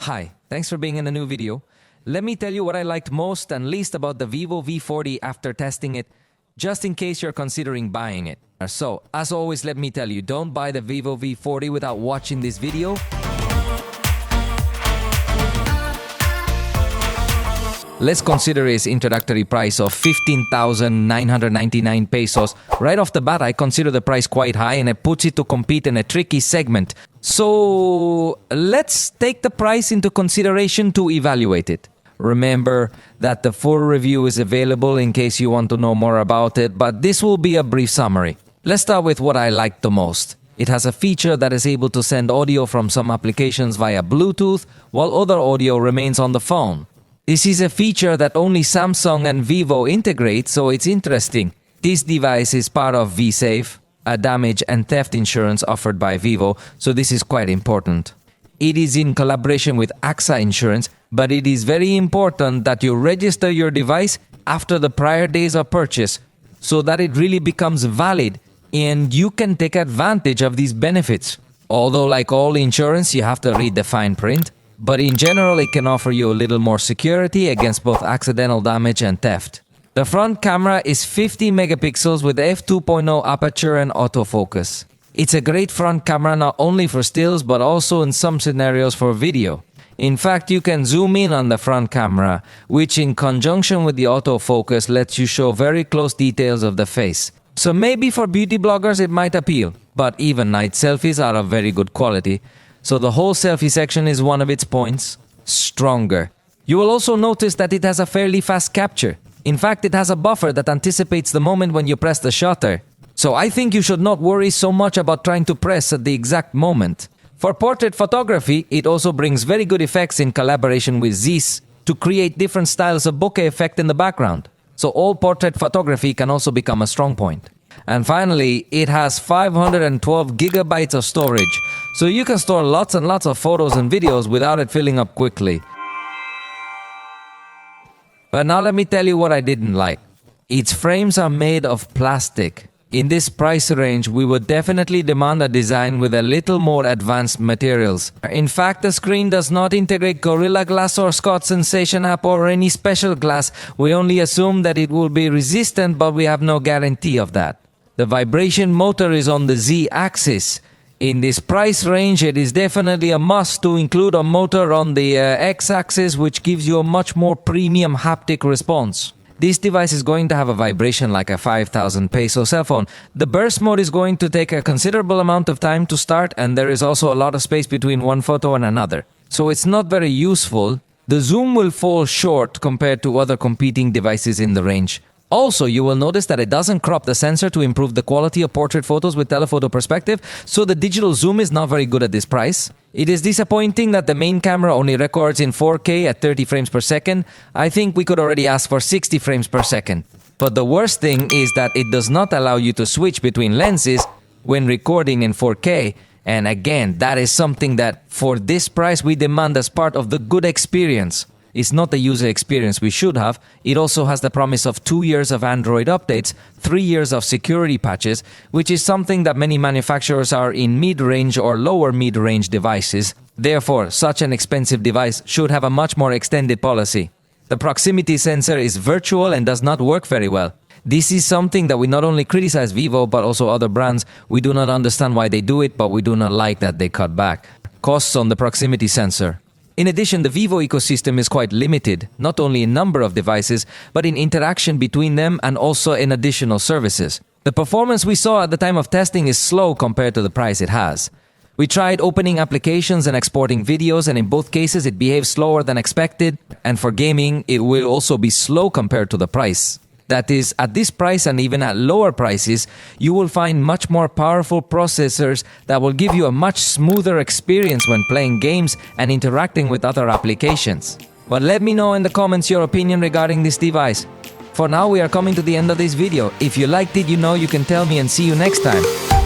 Hi, thanks for being in a new video. Let me tell you what I liked most and least about the Vivo V40 after testing it, just in case you're considering buying it. So, as always, let me tell you, don't buy the Vivo V40 without watching this video. Let's consider its introductory price of 15,999 pesos. Right off the bat, I consider the price quite high and it puts it to compete in a tricky segment. So let's take the price into consideration to evaluate it. Remember that the full review is available in case you want to know more about it, but this will be a brief summary. Let's start with what I liked the most. It has a feature that is able to send audio from some applications via Bluetooth, while other audio remains on the phone. This is a feature that only Samsung and Vivo integrate, so it's interesting. This device is part of VSafe, a damage and theft insurance offered by Vivo, so this is quite important. It is in collaboration with AXA Insurance, but it is very important that you register your device after the prior days of purchase, so that it really becomes valid and you can take advantage of these benefits. Although like all insurance, you have to read the fine print. But in general, it can offer you a little more security against both accidental damage and theft. The front camera is 50 megapixels with f2.0 aperture and autofocus. It's a great front camera not only for stills but also in some scenarios for video. In fact, you can zoom in on the front camera, which in conjunction with the autofocus lets you show very close details of the face. So maybe for beauty bloggers it might appeal, but even night selfies are of very good quality. So the whole selfie section is one of its points. Stronger. You will also notice that it has a fairly fast capture. In fact, it has a buffer that anticipates the moment when you press the shutter. So I think you should not worry so much about trying to press at the exact moment. For portrait photography, it also brings very good effects in collaboration with Zeiss to create different styles of bokeh effect in the background. So all portrait photography can also become a strong point. And finally, it has 512 gigabytes of storage, so you can store lots and lots of photos and videos without it filling up quickly. But now let me tell you what I didn't like. Its frames are made of plastic. In this price range, we would definitely demand a design with a little more advanced materials. In fact, the screen does not integrate Gorilla Glass or Scott Sensation app or any special glass. We only assume that it will be resistant, but we have no guarantee of that. The vibration motor is on the Z-axis. In this price range, it is definitely a must to include a motor on the X-axis, which gives you a much more premium haptic response. This device is going to have a vibration like a 5,000 peso cell phone. The burst mode is going to take a considerable amount of time to start, and there is also a lot of space between one photo and another. So it's not very useful. The zoom will fall short compared to other competing devices in the range. Also, you will notice that it doesn't crop the sensor to improve the quality of portrait photos with telephoto perspective, so the digital zoom is not very good at this price. It is disappointing that the main camera only records in 4K at 30 frames per second. I think we could already ask for 60 frames per second. But the worst thing is that it does not allow you to switch between lenses when recording in 4K. And again, that is something that for this price we demand as part of the good experience. It's not the user experience we should have. It also has the promise of 2 years of Android updates, 3 years of security patches, which is something that many manufacturers are in mid-range or lower mid-range devices. Therefore, such an expensive device should have a much more extended policy. The proximity sensor is virtual and does not work very well. This is something that we not only criticize Vivo but also other brands. We do not understand why they do it, but we do not like that they cut back costs on the proximity sensor. In addition, the Vivo ecosystem is quite limited, not only in number of devices, but in interaction between them and also in additional services. The performance we saw at the time of testing is slow compared to the price it has. We tried opening applications and exporting videos, and in both cases it behaves slower than expected, and for gaming it will also be slow compared to the price. That is, at this price and even at lower prices, you will find much more powerful processors that will give you a much smoother experience when playing games and interacting with other applications. But let me know in the comments your opinion regarding this device. For now, we are coming to the end of this video. If you liked it, you know you can tell me, and see you next time.